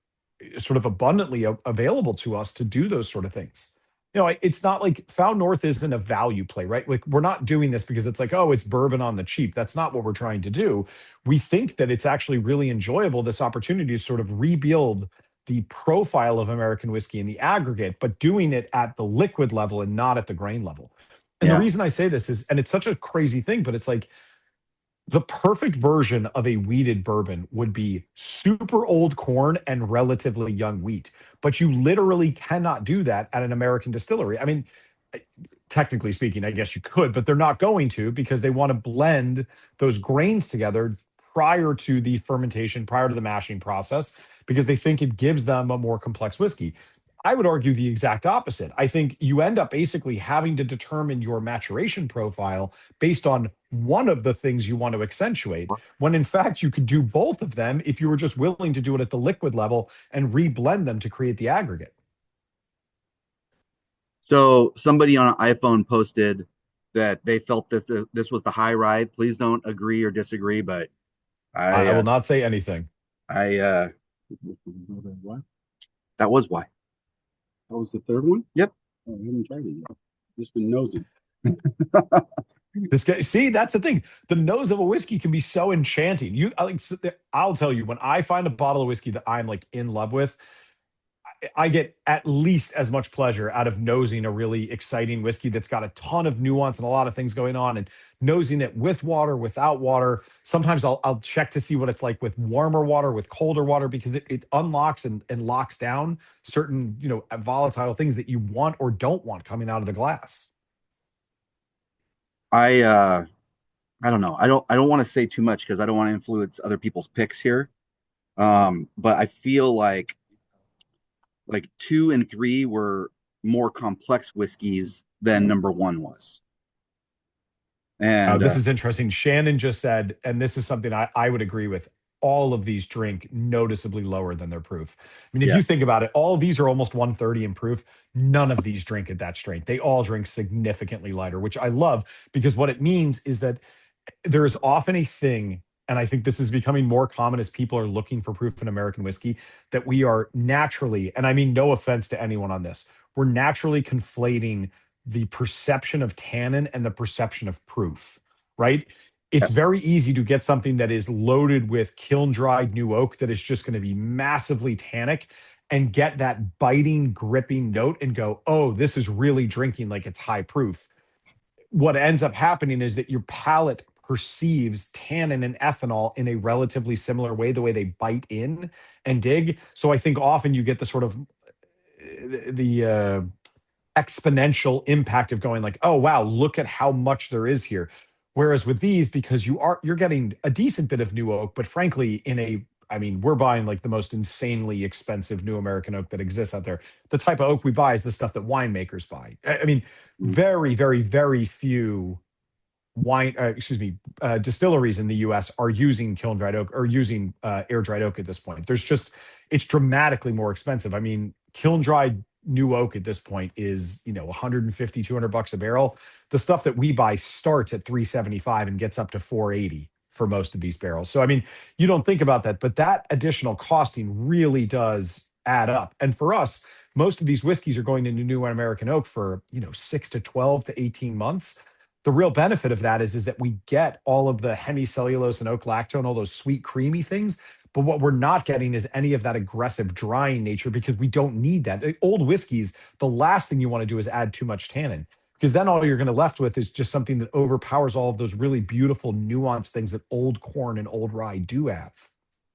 Speaker 2: sort of abundantly available to us to do those sort of things. It's not like Found North isn't a value play, right? Like, we're not doing this because it's like, oh, it's bourbon on the cheap. That's not what we're trying to do. We think that it's actually really enjoyable, this opportunity to sort of rebuild the profile of American whiskey in the aggregate, but doing it at the liquid level and not at the grain level. And the
Speaker 1: Yeah.
Speaker 2: reason I say this is, and it's such a crazy thing, but it's like, the perfect version of a wheated bourbon would be super old corn and relatively young wheat. But you literally cannot do that at an American distillery. I mean, technically speaking, I guess you could, but they're not going to, because they want to blend those grains together prior to the fermentation, prior to the mashing process, because they think it gives them a more complex whiskey. I would argue the exact opposite. I think you end up basically having to determine your maturation profile based on one of the things you want to accentuate, when in fact you could do both of them if you were just willing to do it at the liquid level and reblend them to create the aggregate.
Speaker 1: So somebody on an iPhone posted that they felt that this was the high ride. Please don't agree or disagree, but I
Speaker 2: I will not say anything.
Speaker 1: I
Speaker 3: What?
Speaker 1: that was why.
Speaker 3: That was the third one?
Speaker 1: Yep.
Speaker 3: Oh, I haven't tried it yet. Just been nosing.
Speaker 2: This guy, see, that's the thing. The nose of a whiskey can be so enchanting. I'll tell you, when I find a bottle of whiskey that I'm like in love with, I get at least as much pleasure out of nosing a really exciting whiskey that's got a ton of nuance and a lot of things going on, and nosing it with water, without water. Sometimes I'll check to see what it's like with warmer water, with colder water, because it unlocks and locks down certain, volatile things that you want or don't want coming out of the glass.
Speaker 1: I I don't know. I don't want to say too much because I don't want to influence other people's picks here. But I feel like two and three were more complex whiskeys than number one was. And
Speaker 2: This is interesting. Shannon just said, and this is something I would agree with, all of these drink noticeably lower than their proof. I mean, if
Speaker 1: yeah,
Speaker 2: you think about it, all of these are almost 130 in proof. None of these drink at that strength. They all drink significantly lighter, which I love, because what it means is that there is often a thing, and I think this is becoming more common as people are looking for proof in American whiskey, that we are naturally, and I mean no offense to anyone on this, we're naturally conflating the perception of tannin and the perception of proof, right? it's
Speaker 1: Yes.
Speaker 2: very easy to get something that is loaded with kiln dried new oak that is just going to be massively tannic and get that biting, gripping note and go, oh, this is really drinking like it's high proof. What ends up happening is that your palate perceives tannin and ethanol in a relatively similar way, the way they bite in and dig. So I think often you get the sort of the exponential impact of going like, oh wow, look at how much there is here. Whereas with these, because you're getting a decent bit of new oak, but frankly, I mean, we're buying like the most insanely expensive new American oak that exists out there. The type of oak we buy is the stuff that winemakers buy. I mean,
Speaker 1: Mm.
Speaker 2: very, very, very few distilleries in the US are using kiln dried oak or using air dried oak at this point. It's dramatically more expensive. I mean, kiln dried new oak at this point is, 150, $200 a barrel. The stuff that we buy starts at 375 and gets up to 480 for most of these barrels. So, I mean, you don't think about that, but that additional costing really does add up. And for us, most of these whiskeys are going into new American oak for, 6 to 12 to 18 months. The real benefit of that is that we get all of the hemicellulose and oak lactone, all those sweet, creamy things. But what we're not getting is any of that aggressive drying nature because we don't need that. Old whiskeys, the last thing you want to do is add too much tannin because then all you're going to left with is just something that overpowers all of those really beautiful, nuanced things that old corn and old rye do have.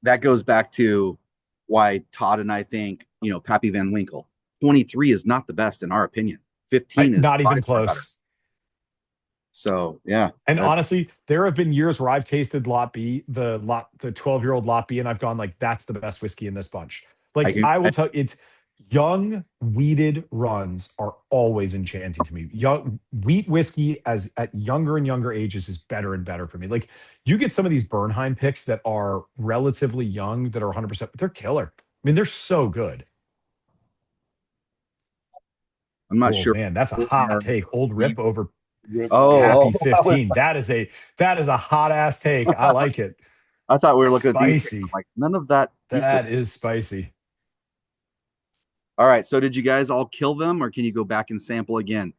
Speaker 1: That goes back to why Todd and I think, Pappy Van Winkle 23 is not the best in our opinion. 15 is
Speaker 2: Not
Speaker 1: by
Speaker 2: even
Speaker 1: far better.
Speaker 2: close.
Speaker 1: So yeah.
Speaker 2: And honestly, there have been years where I've tasted Lot B, the 12-year-old Lot B, and I've gone like, that's the best whiskey in this bunch. Like I will tell you, it's young weeded runs are always enchanting to me. Young wheat whiskey as at younger and younger ages is better and better for me. Like you get some of these Bernheim picks that are relatively young that are 100%, but they're killer. I mean, they're so good.
Speaker 1: I'm not
Speaker 2: Oh
Speaker 1: sure.
Speaker 2: man, that's a hot take. Old Rip over
Speaker 1: Oh,
Speaker 2: Pappy 15. That is a hot ass take. I like it.
Speaker 1: I thought we were looking at these.
Speaker 2: Spicy.
Speaker 1: Like none of that.
Speaker 2: That is spicy.
Speaker 1: All right. So did you guys all kill them, or can you go back and sample again?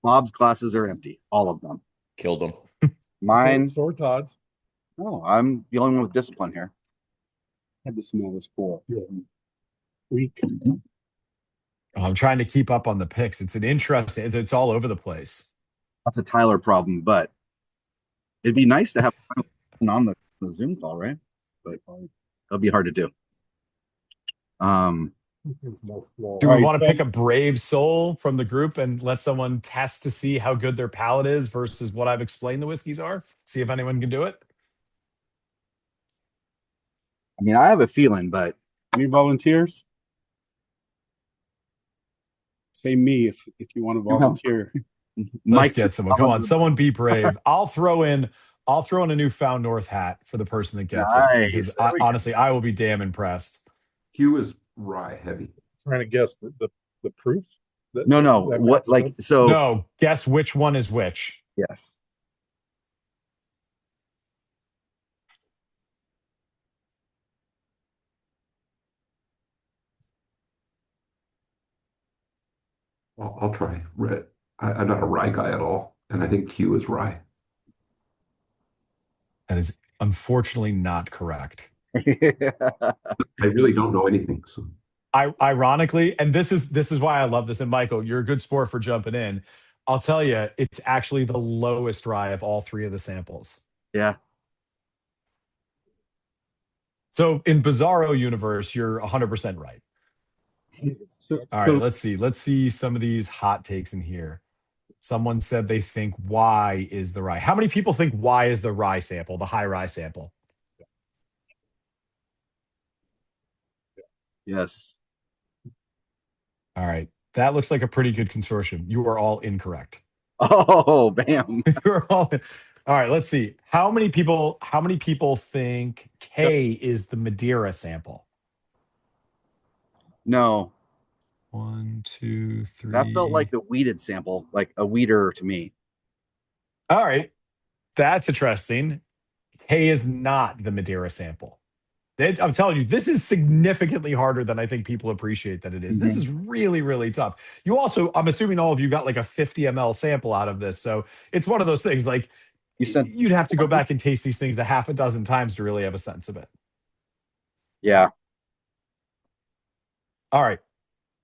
Speaker 1: Bob's glasses are empty, all of them.
Speaker 5: Killed them.
Speaker 1: Mine.
Speaker 4: So Todd's.
Speaker 1: Oh, I'm the only one with discipline here.
Speaker 3: Had the smallest pour. Weak.
Speaker 2: I'm trying to keep up on the picks. It's an interesting. It's all over the place.
Speaker 1: That's a Tyler problem, but it'd be nice to have on the Zoom call, right? But it'll be hard to do.
Speaker 2: Do we want to pick a brave soul from the group and let someone test to see how good their palate is versus what I've explained the whiskeys are? See if anyone can do it.
Speaker 1: I mean, I have a feeling, but
Speaker 3: Any volunteers? Say me if you want to volunteer.
Speaker 2: Let's get someone. Come on, someone be brave. I'll throw in a new Found North hat for the person that gets it. Because honestly, I will be damn impressed.
Speaker 6: Hugh is rye heavy.
Speaker 4: Trying to guess the proof.
Speaker 1: No. What like so?
Speaker 2: No, guess which one is which.
Speaker 1: Yes.
Speaker 6: I'll try. I'm not a rye guy at all, and I think Hugh is rye.
Speaker 2: That is unfortunately not correct.
Speaker 6: I really don't know anything. So.
Speaker 2: Ironically, and this is why I love this. And Michael, you're a good sport for jumping in. I'll tell you, it's actually the lowest rye of all three of the samples.
Speaker 1: Yeah.
Speaker 2: So in Bizarro universe, you're 100% right. All right, let's see. Let's see some of these hot takes in here. Someone said they think Y is the rye. How many people think Y is the rye sample, the high rye sample?
Speaker 1: Yes.
Speaker 2: All right. That looks like a pretty good consortium. You are all incorrect.
Speaker 1: Oh, bam.
Speaker 2: You're all right, let's see. How many people think K is the Madeira sample?
Speaker 1: No.
Speaker 2: 1, 2, 3.
Speaker 1: That felt like the weeded sample, like a weeder to me.
Speaker 2: All right. That's interesting. K is not the Madeira sample. I'm telling you, this is significantly harder than I think people appreciate that it is. This
Speaker 1: Mhm.
Speaker 2: is really, really tough. You also, I'm assuming all of you got like a 50 ml sample out of this. So it's one of those things like
Speaker 1: You sent,
Speaker 2: you'd have to go back and taste these things a half a dozen times to really have a sense of it.
Speaker 1: yeah.
Speaker 2: All right.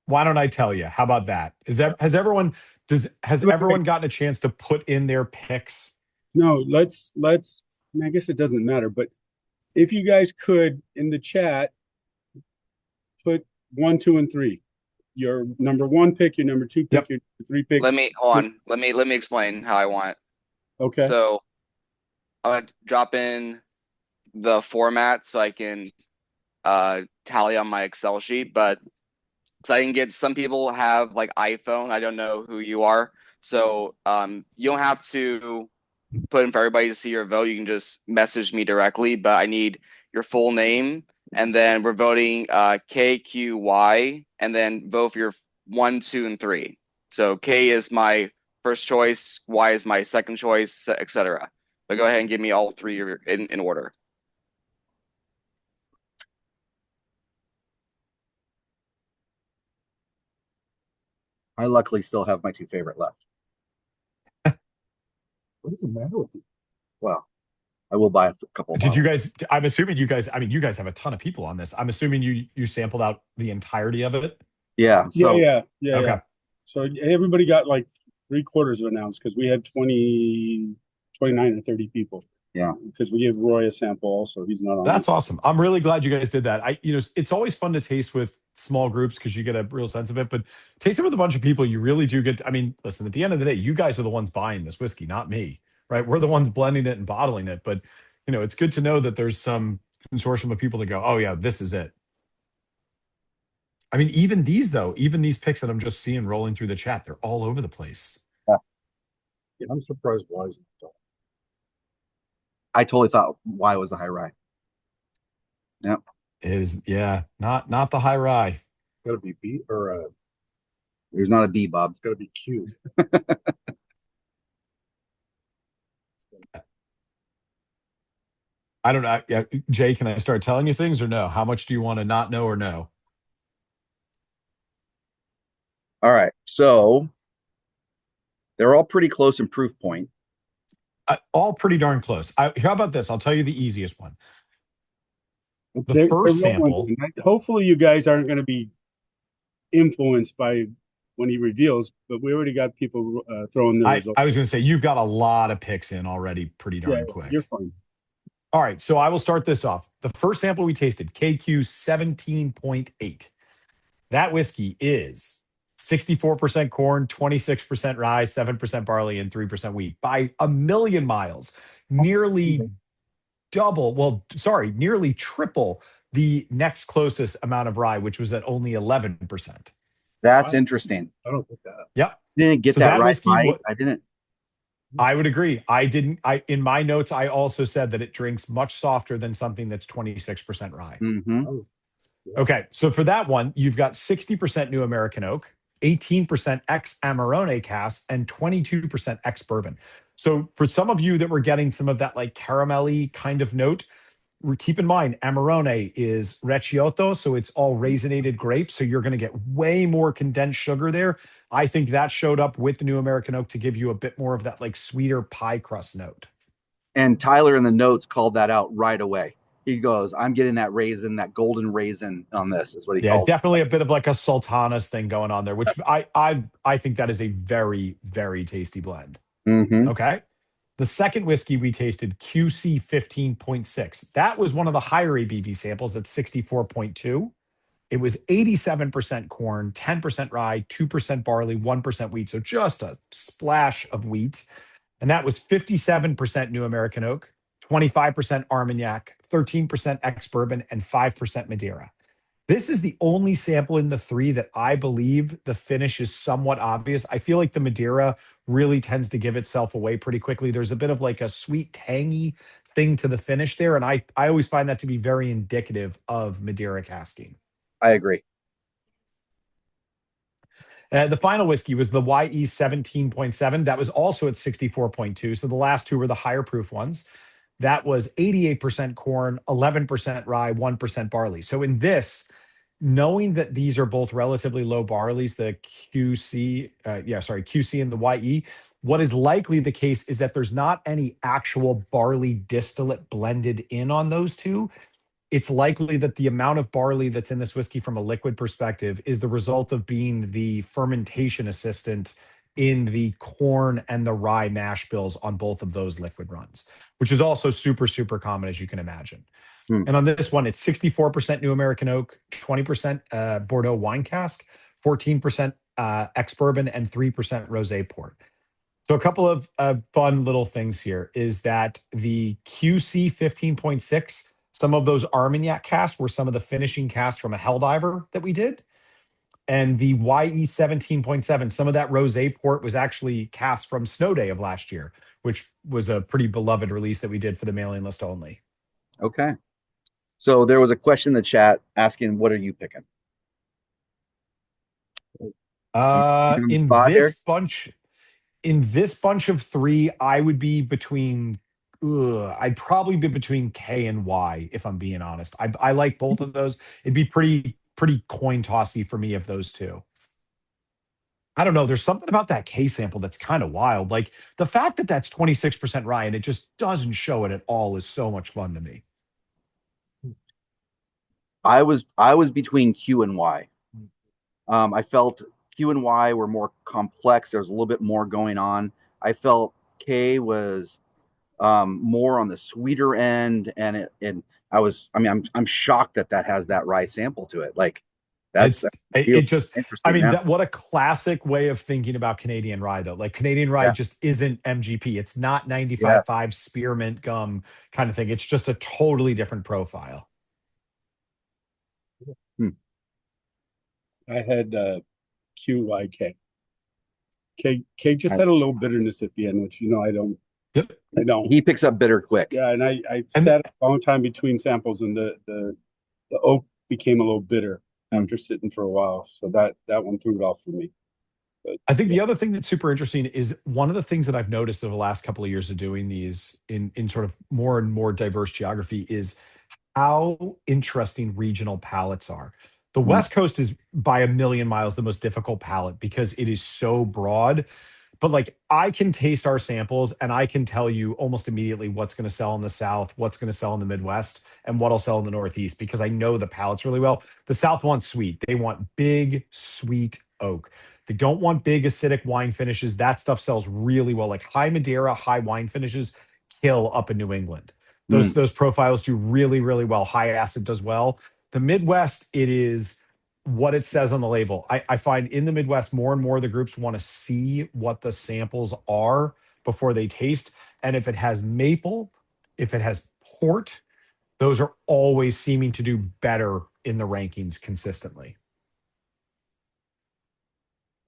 Speaker 2: Why don't I tell you? How about that? Has
Speaker 3: Wait, wait.
Speaker 2: everyone gotten a chance to put in their picks?
Speaker 3: No, I guess it doesn't matter, but if you guys could in the chat put 1, 2, and 3. Your number 1 pick, your number 2 pick,
Speaker 2: Yep.
Speaker 3: your 3 pick.
Speaker 5: Let me hold on. Let me explain how I want.
Speaker 3: Okay.
Speaker 5: So I'm gonna drop in the format so I can tally on my Excel sheet, but so I can get some people have like iPhone. I don't know who you are. So you don't have to put in for everybody to see your vote. You can just message me directly, but I need your full name. And then we're voting KQY and then vote for your 1, 2, and 3. So K is my first choice, Y is my second choice, etc. But go ahead and give me all 3 in order.
Speaker 1: I luckily still have my 2 favorite left.
Speaker 4: What does it matter with you?
Speaker 1: Well, I will buy a couple.
Speaker 2: Did you guys? I'm assuming you guys. I mean, you guys have a ton of people on this. I'm assuming you sampled out the entirety of it.
Speaker 1: Yeah. So
Speaker 3: Yeah.
Speaker 2: Okay.
Speaker 3: So everybody got like 3/4 of an ounce because we had 29 or 30 people.
Speaker 1: Yeah.
Speaker 3: Because we gave Roy a sample also. He's not on.
Speaker 2: That's awesome. I'm really glad you guys did that. It's always fun to taste with small groups because you get a real sense of it. But tasting with a bunch of people, you really do get. I mean, listen. At the end of the day, you guys are the ones buying this whiskey, not me. Right? We're the ones blending it and bottling it. But it's good to know that there's some consortium of people that go, "Oh yeah, this is it." I mean, even these picks that I'm just seeing rolling through the chat, they're all over the place.
Speaker 4: Yeah, I'm surprised why isn't it?
Speaker 1: I totally thought Y was the high rye. Yep.
Speaker 2: It is, yeah, not the high rye.
Speaker 4: Gotta be B or
Speaker 1: There's not a B, Bob.
Speaker 4: it's gotta be Q.
Speaker 2: I don't know. Yeah, Jay, can I start telling you things or no? How much do you want to not know or know?
Speaker 1: All right. So they're all pretty close in proof point.
Speaker 2: All pretty darn close. How about this? I'll tell you the easiest one. The
Speaker 3: They're
Speaker 2: first
Speaker 3: rolling.
Speaker 2: sample.
Speaker 3: Hopefully, you guys aren't going to be influenced by when he reveals, but we already got people throwing their results.
Speaker 2: I was going to say, you've got a lot of picks in already pretty darn quick.
Speaker 3: You're fine.
Speaker 2: All right, so I will start this off. The first sample we tasted, KQ 17.8. That whiskey is 64% corn, 26% rye, 7% barley, and 3% wheat by a million miles. Nearly triple the next closest amount of rye, which was at only 11%.
Speaker 1: That's interesting.
Speaker 4: I don't think that.
Speaker 2: Yep.
Speaker 1: Didn't get
Speaker 2: So
Speaker 1: that right.
Speaker 2: whiskey,
Speaker 1: I didn't.
Speaker 2: I would agree. In my notes, I also said that it drinks much softer than something that's 26% rye.
Speaker 1: Mm-hmm.
Speaker 2: Okay. So for that one, you've got 60% New American Oak, 18% ex Amarone cask, and 22% ex bourbon. So for some of you that were getting some of that like caramelly kind of note, keep in mind, Amarone is recioto, so it's all raisinated grapes. So you're going to get way more condensed sugar there. I think that showed up with the New American Oak to give you a bit more of that like sweeter pie crust note.
Speaker 1: And Tyler in the notes called that out right away. He goes, "I'm getting that raisin, that golden raisin on this," is what he called.
Speaker 2: Definitely a bit of like a sultanas thing going on there, which I think that is a very, very tasty blend.
Speaker 1: Mm-hmm.
Speaker 2: Okay. The second whiskey we tasted, QC 15.6. That was one of the higher ABV samples at 64.2. It was 87% corn, 10% rye, 2% barley, 1% wheat. So just a splash of wheat. And that was 57% New American Oak, 25% Armagnac, 13% ex bourbon, and 5% Madeira. This is the only sample in the 3 that I believe the finish is somewhat obvious. I feel like the Madeira really tends to give itself away pretty quickly. There's a bit of like a sweet, tangy thing to the finish there. And I always find that to be very indicative of Madeira casking.
Speaker 1: I agree.
Speaker 2: The final whiskey was the YE 17.7. That was also at 64.2. So the last 2 were the higher proof ones. that was 88% corn, 11% rye, 1% barley. So in this, knowing that these are both relatively low barleys, the QC and the YE, what is likely the case is that there's not any actual barley distillate blended in on those two. It's likely that the amount of barley that's in this whiskey from a liquid perspective is the result of being the fermentation assistant in the corn and the rye mash bills on both of those liquid runs, which is also super, super common, as you can imagine.
Speaker 1: Hmm.
Speaker 2: And on this one, it's 64% New American Oak, 20% Bordeaux wine cask, 14% ex-bourbon, and 3% rosé port. So a couple of fun little things here is that the QC 15.6, some of those Armagnac casts were some of the finishing casts from a Helldiver that we did. And the YE 17.7, some of that rosé port was actually cast from Snow Day of last year, which was a pretty beloved release that we did for the mailing list only.
Speaker 1: Okay. So there was a question in the chat asking, what are you picking?
Speaker 2: In
Speaker 1: spot here?
Speaker 2: in this bunch of three, I would be between. I'd probably be between K and Y, if I'm being honest. I like both of those. It'd be pretty coin tossy for me of those two. I don't know. There's something about that K sample that's kind of wild. Like the fact that that's 26% rye and it just doesn't show it at all is so much fun to me.
Speaker 1: I was between Q and Y. I felt Q and Y were more complex. There was a little bit more going on. I felt K was more on the sweeter end, and I'm shocked that has that rye sample to it. Like that's
Speaker 2: interesting. I mean,
Speaker 1: now.
Speaker 2: what a classic way of thinking about Canadian rye, though. Like Canadian rye just isn't MGP. It's not 95.5 spearmint gum kind of thing. It's just a totally different profile.
Speaker 3: I had QYK. K just had a little bitterness at the end, which I don't.
Speaker 2: Yep.
Speaker 3: I don't.
Speaker 1: He picks up bitter quick.
Speaker 3: Yeah, and I sat a long time between samples, and the oak became a little bitter after sitting for a while. So that one threw it off for me. But,
Speaker 2: I think the other thing that's super interesting is one of the things that I've noticed over the last couple of years of doing these in sort of more and more diverse geography is how interesting regional palates are. The West Coast is by a million miles the most difficult palate because it is so broad. But like I can taste our samples and I can tell you almost immediately what's going to sell in the South, what's going to sell in the Midwest, and what'll sell in the Northeast because I know the palates really well. The South wants sweet. They want big, sweet oak. They don't want big acidic wine finishes. That stuff sells really well. Like high Madeira, high wine finishes kill up in New England. Those profiles do really, really well. High acid does well. The Midwest, it is what it says on the label. I find in the Midwest, more and more the groups want to see what the samples are before they taste. And if it has maple, if it has port, those are always seeming to do better in the rankings consistently.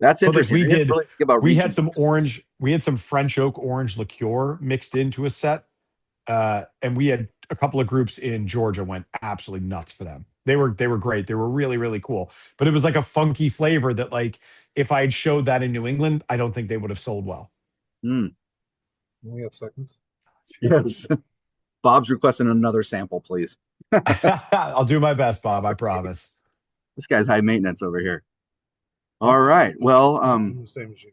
Speaker 1: That's interesting.
Speaker 2: We had some French oak orange liqueur mixed into a set. And we had a couple of groups in Georgia went absolutely nuts for them. They were great. They were really, really cool. But it was like a funky flavor that like if I had showed that in New England, I don't think they would have sold well.
Speaker 4: We have seconds.
Speaker 1: Yes. Bob's requesting another sample, please.
Speaker 2: I'll do my best, Bob. I promise.
Speaker 1: This guy's high maintenance over here. All right. Well,
Speaker 4: The same as you.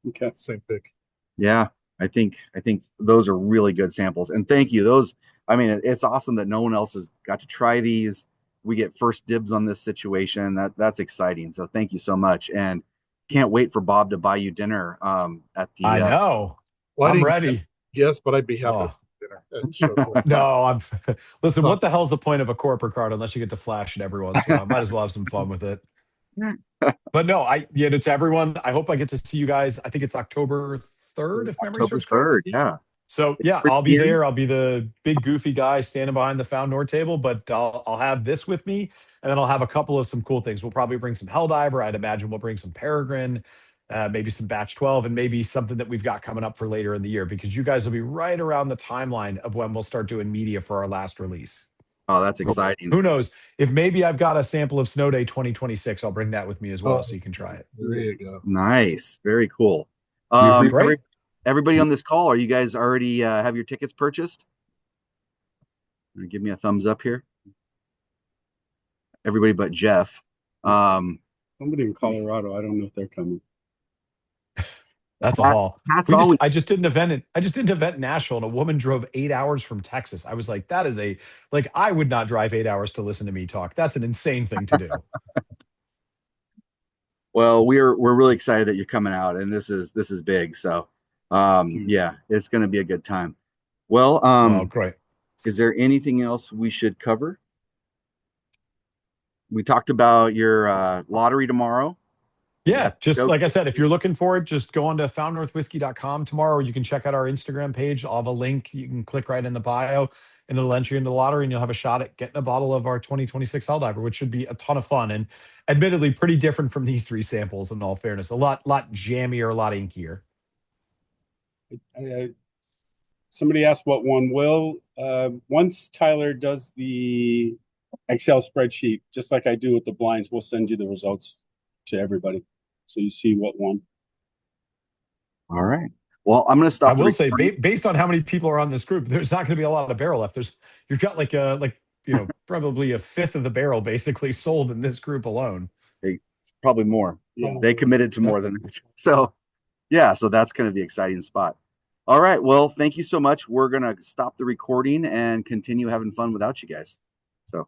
Speaker 3: okay.
Speaker 4: Same pick.
Speaker 1: yeah, I think those are really good samples. And thank you. It's awesome that no one else has got to try these. We get first dibs on this situation. That's exciting. So thank you so much. And can't wait for Bob to buy you dinner at the
Speaker 2: I know.
Speaker 4: Well,
Speaker 2: I'm ready.
Speaker 4: Yes, but I'd be happy for dinner.
Speaker 2: No, listen, what the hell's the point of a corporate card unless you get to flash it every once in a while? Might as well have some fun with it. But no, to everyone, I hope I get to see you guys. I think it's October 3rd, if memory serves correct.
Speaker 1: Yeah.
Speaker 2: So yeah, I'll be there. I'll be the big goofy guy standing behind the Found Nord table, but I'll have this with me, and then I'll have a couple of some cool things. We'll probably bring some Helldiver. I'd imagine we'll bring some Peregrine, maybe some Batch 12, and maybe something that we've got coming up for later in the year because you guys will be right around the timeline of when we'll start doing media for our last release.
Speaker 1: Oh, that's exciting.
Speaker 2: Who knows? If maybe I've got a sample of Snow Day 2026, I'll bring that with me as well so you can try it.
Speaker 4: There you go.
Speaker 1: Nice. Very cool.
Speaker 2: Great.
Speaker 1: Everybody on this call, are you guys already have your tickets purchased? Give me a thumbs up here. Everybody but Jeff.
Speaker 3: Somebody in Colorado, I don't know if they're coming.
Speaker 2: That's a haul.
Speaker 1: Pat's always
Speaker 2: I just did an event in Nashville, and a woman drove 8 hours from Texas. I was like, that is I would not drive 8 hours to listen to me talk. That's an insane thing to do.
Speaker 1: well, we're really excited that you're coming out, and this is big. So yeah, it's gonna be a good time. Well,
Speaker 2: Oh, great.
Speaker 1: is there anything else we should cover? We talked about your lottery tomorrow.
Speaker 2: Yeah, just like I said, if you're looking for it, just go on to foundnorthwhiskey.com tomorrow, or you can check out our Instagram page. I'll have a link. You can click right in the bio, and it'll enter you into the lottery, and you'll have a shot at getting a bottle of our 2026 Helldiver, which should be a ton of fun, and admittedly pretty different from these 3 samples, in all fairness. A lot jammier, a lot inkier.
Speaker 3: Somebody asked what one will. Once Tyler does the Excel spreadsheet, just like I do with the blinds, we'll send you the results to everybody, so you see what won.
Speaker 1: All right. Well, I'm going to stop.
Speaker 2: I will say, based on how many people are on this group, there's not going to be a lot of barrel left. You've got probably a fifth of the barrel basically sold in this group alone.
Speaker 1: Probably more.
Speaker 3: Yeah.
Speaker 1: They committed to more than that. So yeah, so that's kind of the exciting spot. All right. Well, thank you so much. We're going to stop the recording and continue having fun without you guys. So